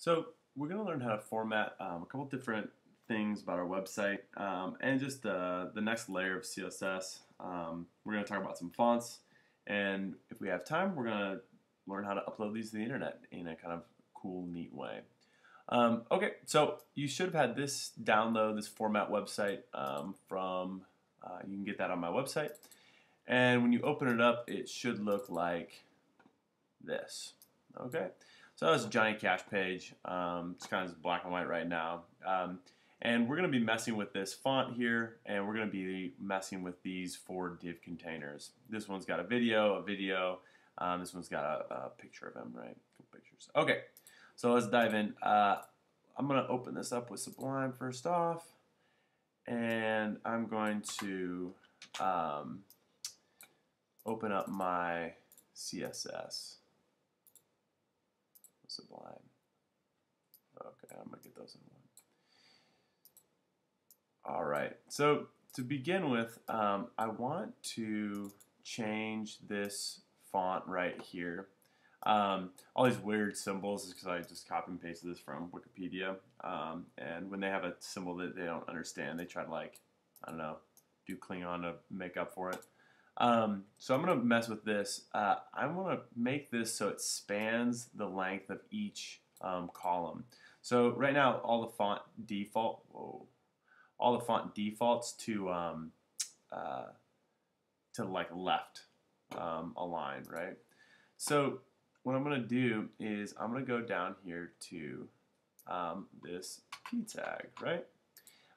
So we're going to learn how to format a couple different things about our website and just the next layer of CSS. We're going to talk about some fonts, and if we have time, we're going to learn how to upload these to the internet in a kind of cool, neat way. Okay, so you should have had this download, this format website you can get that on my website. And when you open it up, it should look like this. Okay, so that's a Johnny Cash page. It's kind of black and white right now. And we're going to be messing with this font here, and we're going to be messing with these 4 div containers. This one's got a video. This one's got a picture of him, right? Cool pictures. Okay, so let's dive in. I'm going to open this up with Sublime first off, and I'm going to open up my CSS. Sublime. Okay, I'm going to get those in one. Alright, so to begin with, I want to change this font right here. All these weird symbols is because I just copy and pasted this from Wikipedia. And when they have a symbol that they don't understand, they try to, like, I don't know, do Klingon to make up for it. So I'm going to mess with this. I want to make this so it spans the length of each column. So right now, all the font defaults to like left align, right? So what I'm going to do is I'm going to go down here to this p tag, right?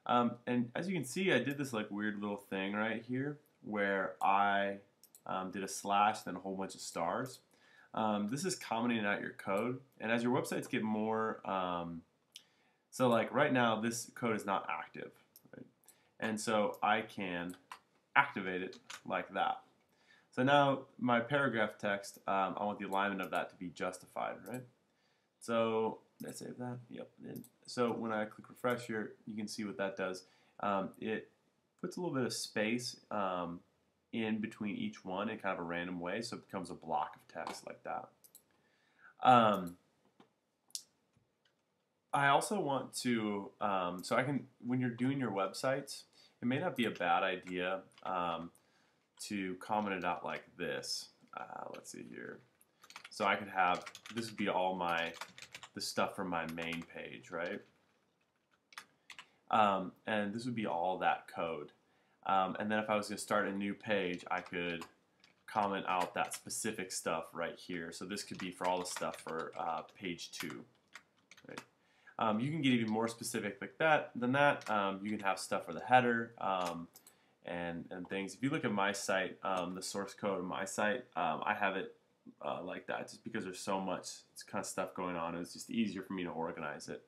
And as you can see, I did this like weird little thing right here where I did a slash, then a whole bunch of stars. This is commenting out your code, and as your websites get more, so like right now this code is not active, right? And so I can activate it like that. So now my paragraph text, I want the alignment of that to be justified, right? So did I save that? Yep. And so when I click refresh here, you can see what that does. It puts a little bit of space in between each one in kind of a random way, so it becomes a block of text like that. I also want to, so I can, when you're doing your websites, it may not be a bad idea to comment it out like this. Let's see here. So I could have, this would be all the stuff from my main page, right? And this would be all that code. And then if I was going to start a new page, I could comment out that specific stuff right here. So this could be for all the stuff for page 2. Right? You can get even more specific like that. You can have stuff for the header and things. If you look at my site, the source code of my site, I have it like that just because there's so much kind of stuff going on. It's just easier for me to organize it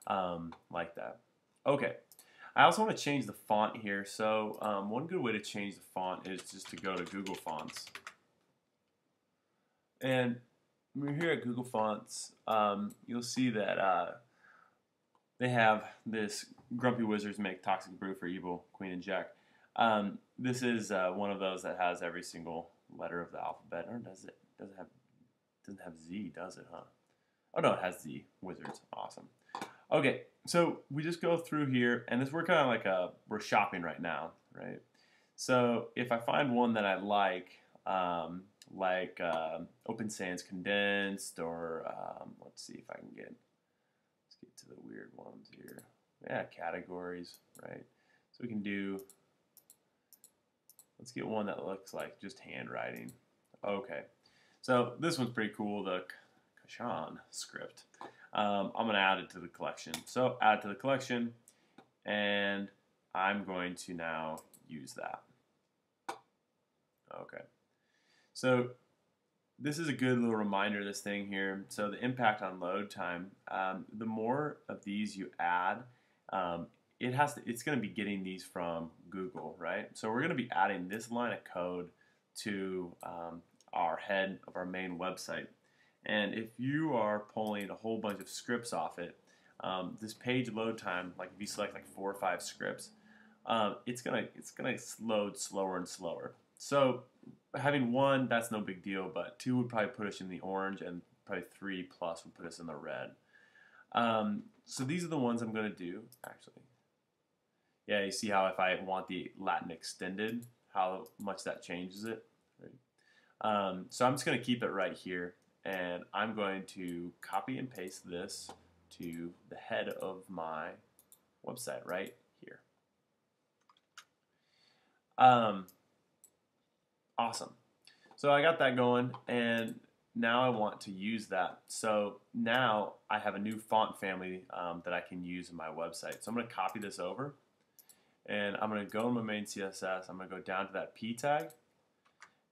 like that. Okay. I also want to change the font here. So one good way to change the font is just to go to Google Fonts. And when you're here at Google Fonts, you'll see that they have this Grumpy Wizards make Toxic Brew for Evil Queen and Jack. This is one of those that has every single letter of the alphabet. Or does it? Doesn't have Z, does it, huh? Oh no, it has Z. Wizards. Awesome. Okay, so we just go through here, and we're kind of like we're shopping right now, right? So if I find one that I like Open Sans Condensed, or let's see if I can let's get to the weird ones here. Yeah, categories, right? So we can let's get one that looks like just handwriting. Okay, so this one's pretty cool, the Kashan script. I'm going to add it to the collection. So add it to the collection, and I'm going to now use that. Okay. So this is a good little reminder, this thing here. So the impact on load time, the more of these you add, it's going to be getting these from Google, right? So we're going to be adding this line of code to our head of our main website. And if you are pulling a whole bunch of scripts off it, this page load time, like if you select like 4 or 5 scripts, it's gonna load slower and slower. So having 1, that's no big deal, but 2 would probably put us in the orange, and probably 3+ would put us in the red. So these are the ones I'm going to do, actually. Yeah, you see how if I want the Latin extended, how much that changes it. Right? So I'm just going to keep it right here, and I'm going to copy and paste this to the head of my website right here. Awesome. So I got that going, and now I want to use that. So now I have a new font family that I can use in my website. So I'm going to copy this over, and I'm going to go in my main CSS. I'm going to go down to that P tag,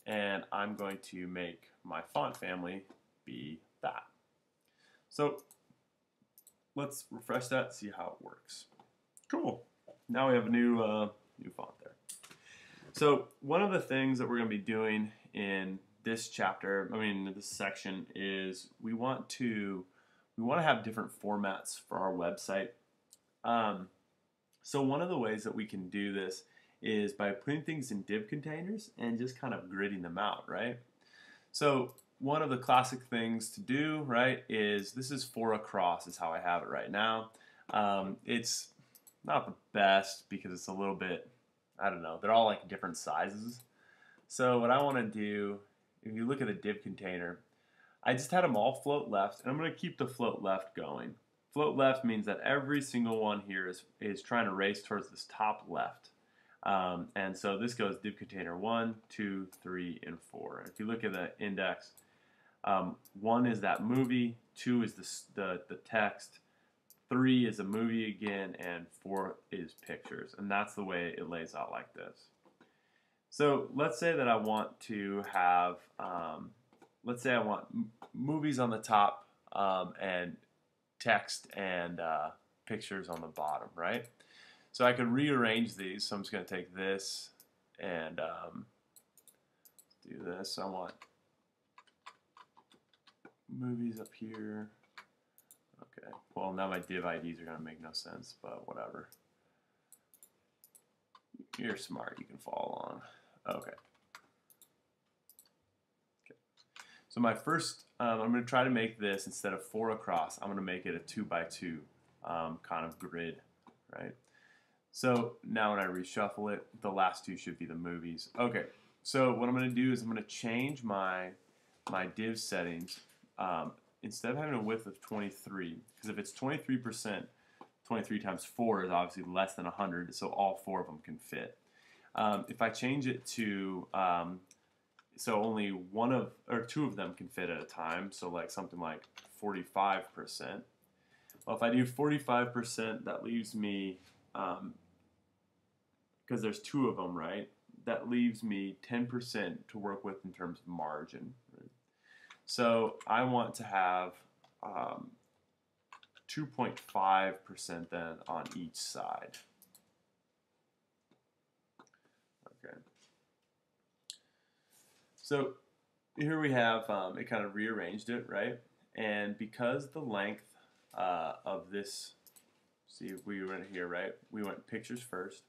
and I'm going to make my font family be that. So let's refresh that, see how it works. Cool. Now we have a new font there. So one of the things that we're going to be doing in this chapter, this section, is we want to have different formats for our website. So one of the ways that we can do this is by putting things in div containers and just kind of gridding them out, right? So one of the classic things to do, right, is this is 4 across is how I have it right now. It's not the best because it's a little bit, I don't know, they're all like different sizes. So what I want to do, if you look at the div container, I just had them all float left, and I'm going to keep the float left going. Float left means that every single one here is trying to race towards this top left. And so this goes div container 1, 2, 3, and 4. If you look at the index, 1 is that movie, 2 is the text, 3 is a movie again, and 4 is pictures. And that's the way it lays out like this. So let's say that I want to have, let's say I want movies on the top and text and pictures on the bottom, right? So I could rearrange these. So I'm just going to take this and do this. So I want movies up here. Okay. Well, now my div IDs are going to make no sense, but whatever. You're smart. You can follow along. Okay. So my first, I'm going to try to make this, instead of 4 across, I'm going to make it a 2 by 2 kind of grid, right? So now when I reshuffle it, the last 2 should be the movies. Okay, so what I'm going to do is I'm going to change my div settings. Instead of having a width of 23, because if it's 23%, 23 times 4 is obviously less than 100, so all 4 of them can fit. If I change it to, so only 2 of them can fit at a time, so like something like 45%. Well, if I do 45%, that leaves me, because there's 2 of them, right? That leaves me 10% to work with in terms of margin. Right? So I want to have 2.5% then on each side. Okay. So here we have, it kind of rearranged it, right? And because the length of this, see, we went here, right? We went pictures first.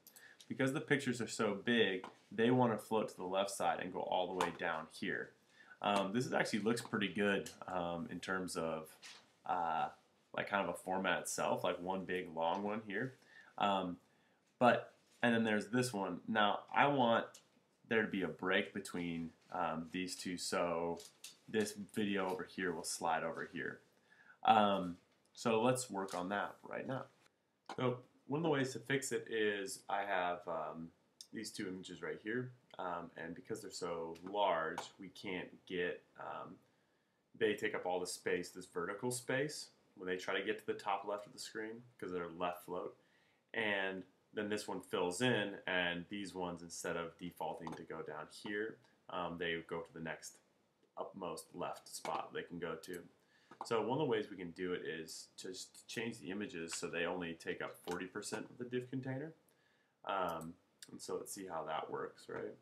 Because the pictures are so big, they want to float to the left side and go all the way down here. This actually looks pretty good in terms of like kind of a format itself, like one big long one here. And then there's this one. Now I want there to be a break between these two, so this video over here will slide over here. So let's work on that right now. So one of the ways to fix it is I have these 2 images right here, and because they're so large, we can't get, they take up all the space, this vertical space, when they try to get to the top left of the screen, because they're left float. And then this one fills in, and these ones, instead of defaulting to go down here, they go to the next upmost left spot they can go to. So one of the ways we can do it is just change the images so they only take up 40% of the div container. And so let's see how that works, right?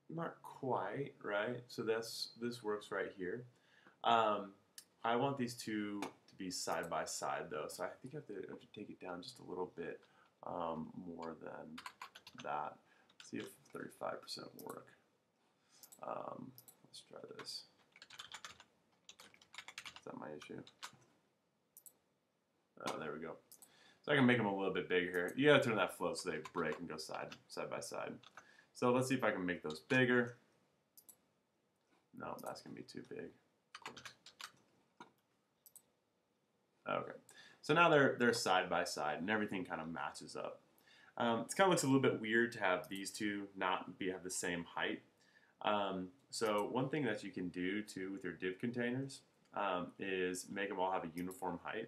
Not quite, right? So this works right here. I want these 2 to be side by side though, so I think I have to take it down just a little bit more than that. See if 35% will work. Let's try this. Is that my issue? Oh, there we go. So I can make them a little bit bigger here. You gotta turn that float so they break and go side by side. So let's see if I can make those bigger. No, that's gonna be too big. Okay, so now they're side by side and everything kind of matches up. It kind of looks a little bit weird to have these two not have the same height. So one thing that you can do too with your div containers is make them all have a uniform height.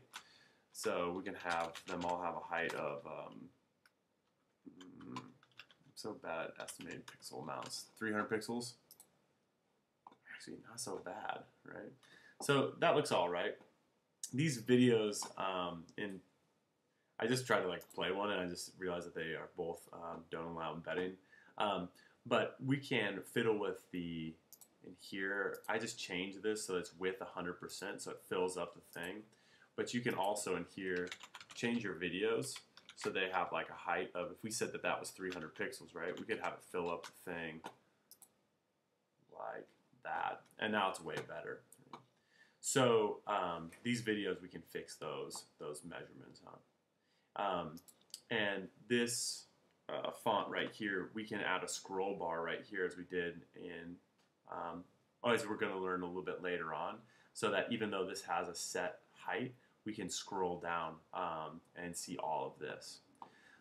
So we can have them all have a height of, I'm so bad at estimating pixel amounts, 300 pixels. Actually, not so bad, right? So that looks all right. These videos, I just tried to like play one and I just realized that they are both don't allow embedding. But we can fiddle with in here, I just changed this so it's width 100% so it fills up the thing. But you can also in here change your videos so they have like a height of, if we said that that was 300 pixels, right? We could have it fill up the thing like that. And now it's way better. So these videos, we can fix those measurements on. And this font right here, we can add a scroll bar right here as we did in, as we're going to learn a little bit later on, so that even though this has a set height, we can scroll down and see all of this.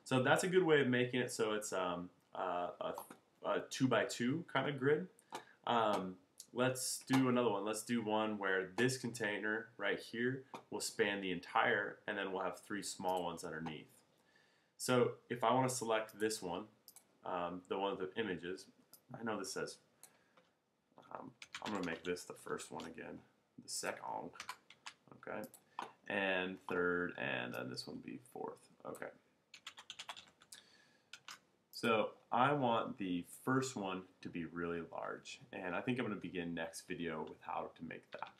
So that's a good way of making it so it's a 2x2 kind of grid. Let's do another one. Let's do one where this container right here will span the entire, and then we'll have 3 small ones underneath. So if I want to select this one, the one with the images, I know this says, I'm going to make this the first one again, the second, okay, and third, and then this one be fourth, okay. So I want the first one to be really large, and I think I'm going to begin next video with how to make that.